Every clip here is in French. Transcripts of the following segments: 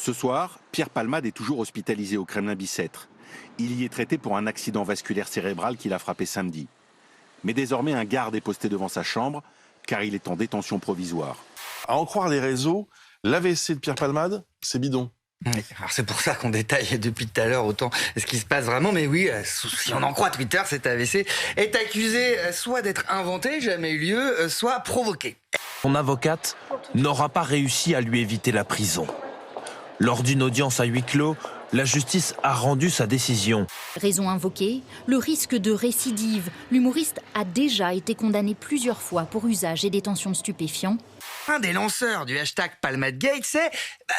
Ce soir, Pierre Palmade est toujours hospitalisé au Kremlin-Bicêtre. Il y est traité pour un accident vasculaire cérébral qui l'a frappé samedi. Mais désormais, un garde est posté devant sa chambre, car il est en détention provisoire. À en croire les réseaux, l'AVC de Pierre Palmade, c'est bidon. Alors c'est pour ça qu'on détaille depuis tout à l'heure autant ce qui se passe vraiment. Mais oui, si on en croit Twitter, cet AVC est accusé soit d'être inventé, jamais eu lieu, soit provoqué. Son avocate n'aura pas réussi à lui éviter la prison. Lors d'une audience à huis clos, la justice a rendu sa décision. Raison invoquée, le risque de récidive. L'humoriste a déjà été condamné plusieurs fois pour usage et détention de stupéfiants. Un des lanceurs du hashtag Palmadegate, c'est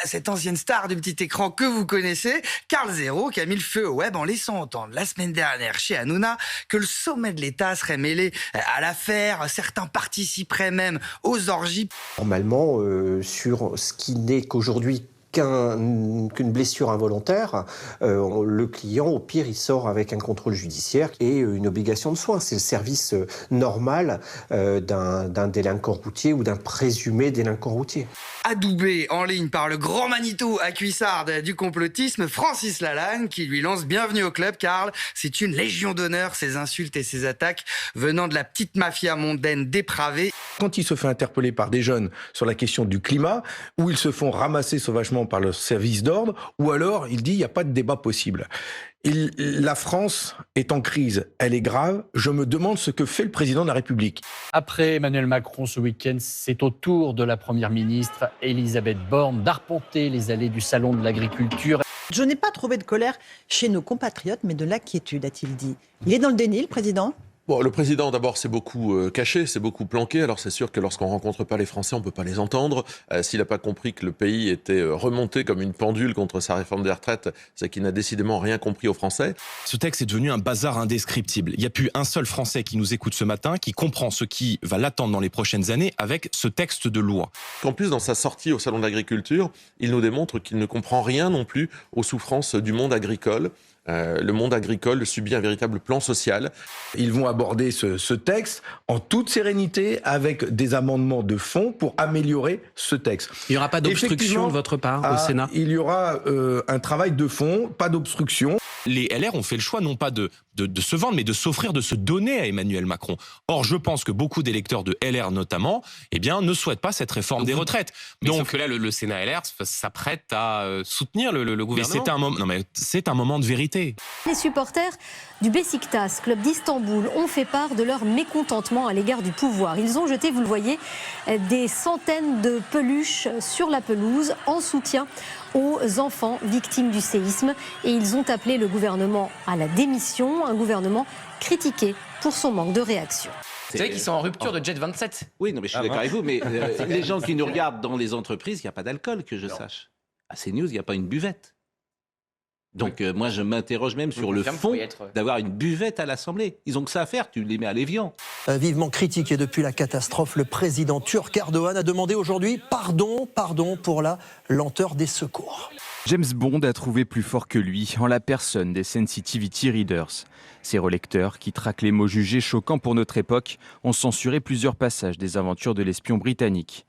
cette ancienne star du petit écran que vous connaissez, Karl Zero, qui a mis le feu au web en laissant entendre la semaine dernière chez Hanouna que le sommet de l'État serait mêlé à l'affaire. Certains participeraient même aux orgies. Normalement, sur ce qui n'est qu'aujourd'hui qu'une blessure involontaire, le client, au pire, il sort avec un contrôle judiciaire et une obligation de soins. C'est le service normal d'un délinquant routier ou d'un présumé délinquant routier. Adoubé en ligne par le grand Manitou à cuissarde du complotisme, Francis Lalanne, qui lui lance bienvenue au club, Karl. C'est une légion d'honneur, ces insultes et ces attaques venant de la petite mafia mondaine dépravée. Quand il se fait interpeller par des jeunes sur la question du climat, ou ils se font ramasser sauvagement par le service d'ordre, ou alors il dit il n'y a pas de débat possible. La France est en crise, elle est grave. Je me demande ce que fait le président de la République. Après Emmanuel Macron ce week-end, c'est au tour de la première ministre Elisabeth Borne d'arpenter les allées du salon de l'agriculture. Je n'ai pas trouvé de colère chez nos compatriotes, mais de l'inquiétude, a-t-il dit. Il est dans le déni, le président ? Bon, le président, d'abord, c'est beaucoup caché, c'est beaucoup planqué. Alors, c'est sûr que lorsqu'on rencontre pas les Français, on peut pas les entendre. S'il n'a pas compris que le pays était remonté comme une pendule contre sa réforme des retraites, c'est qu'il n'a décidément rien compris aux Français. Ce texte est devenu un bazar indescriptible. Il n'y a plus un seul Français qui nous écoute ce matin, qui comprend ce qui va l'attendre dans les prochaines années avec ce texte de loi. En plus, dans sa sortie au Salon de l'Agriculture, il nous démontre qu'il ne comprend rien non plus aux souffrances du monde agricole. Le monde agricole subit un véritable plan social. Ils vont aborder ce texte en toute sérénité avec des amendements de fond pour améliorer ce texte. Il n'y aura pas d'obstruction de votre part au Sénat ? Il y aura un travail de fond, pas d'obstruction. Les LR ont fait le choix non pas de se vendre, mais de s'offrir, de se donner à Emmanuel Macron. Or, je pense que beaucoup d'électeurs de LR notamment, ne souhaitent pas cette réforme des retraites. Donc, sauf que là, le Sénat LR s'apprête à soutenir le gouvernement. Mais c'est un moment de vérité. Les supporters du Beşiktaş, club d'Istanbul, ont fait part de leur mécontentement à l'égard du pouvoir. Ils ont jeté, vous le voyez, des centaines de peluches sur la pelouse en soutien aux enfants victimes du séisme. Et ils ont appelé le gouvernement à la démission, un gouvernement critiqué pour son manque de réaction. Vous savez qu'ils sont en rupture de Jet 27. Oui, non, mais je suis d'accord avec vous, mais les gens qui nous regardent dans les entreprises, il n'y a pas d'alcool, que je sache. À CNews, il n'y a pas une buvette. Donc moi, je m'interroge même sur le fond d'avoir une buvette à l'Assemblée. Ils ont que ça à faire, tu les mets à l'évian. Vivement critiqué depuis la catastrophe, le président turc Erdogan a demandé aujourd'hui pardon pour la lenteur des secours. James Bond a trouvé plus fort que lui en la personne des Sensitivity Readers. Ces relecteurs, qui traquent les mots jugés choquants pour notre époque, ont censuré plusieurs passages des aventures de l'espion britannique.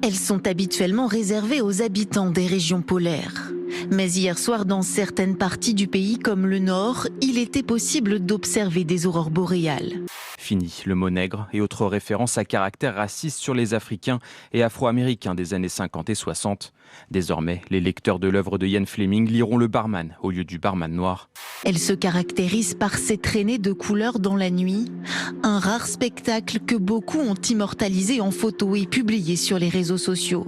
Elles sont habituellement réservées aux habitants des régions polaires. Mais hier soir, dans certaines parties du pays comme le nord, il était possible d'observer des aurores boréales. Fini le mot nègre et autres références à caractère raciste sur les Africains et Afro-Américains des années 50 et 60. Désormais, les lecteurs de l'œuvre de Ian Fleming liront le barman au lieu du barman noir. Elle se caractérise par ses traînées de couleurs dans la nuit, un rare spectacle que beaucoup ont immortalisé en photo et publié sur les réseaux sociaux.